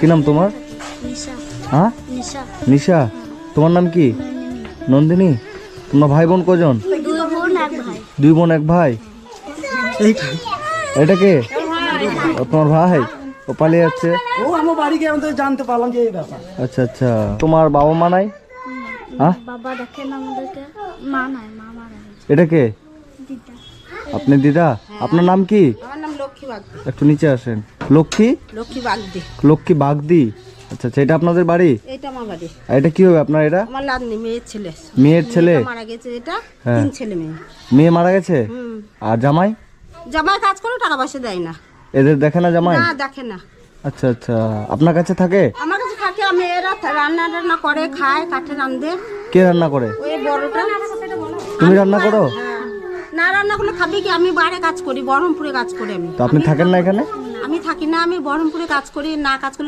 কি নাম তোমার? নিশা। হ্যাঁ, নিশা। নিশা। তোমার নাম কি? নন্দিনী। তোমার ভাই বোন কজন? 2 বোন 1 ভাই। 2 বোন 1 ভাই। এটা কে? ও তোমার ভাই? ও পালিয়ে যাচ্ছে। ও আমার বাড়ি গিয়ে আমি তো জানতে পারলাম যে এই ব্যাপার। আচ্ছা আচ্ছা। তোমার বাবা মা নাই? হ্যাঁ? বাবা দেখেন আমাদেরকে, মা নাই, মা মারা গেছে। এটা কে? দিদা। আপনি দিদা? আপনার নাম কি? আমার নাম লক্ষ্মী বাগদি। একটু নিচে আসেন। লক্ষ্মী? লক্ষ্মী বাগদি। লক্ষ্মী বাগদি। আচ্ছা আচ্ছা, এটা আপনাদের বাড়ি? এটা আমার বাড়ি। আর এটা কি হবে আপনার? এটা আমার লাদনি মেয়ের ছেলে। মেয়ের ছেলে? মেয়েটা মারা গেছে। এটা হ্যাঁ। 3 ছেলে মেয়ে। মেয়ে মারা গেছে? আর জামাই? জামাই কাজ করে টাকা পয়সা দেয় না। এদের দেখে না জামাই? না দেখে না। আচ্ছা আচ্ছা, আপনার কাছে থাকে? আমার কাছে থাকে, আমি এরা রান্না টান্না করে খায়, কাঠে রান্ধে। কে রান্না করে? ওই বড়টা। তুমি রান্না করো? হ্যাঁ। না রান্না করলে খাবি কি? আমি বাইরে কাজ করি, বহরমপুরে কাজ করি আমি। তো আপনি থাকেন না এখানে? আমি থাকি না, আমি বহরমপুরে কাজ করি, না কাজ করলে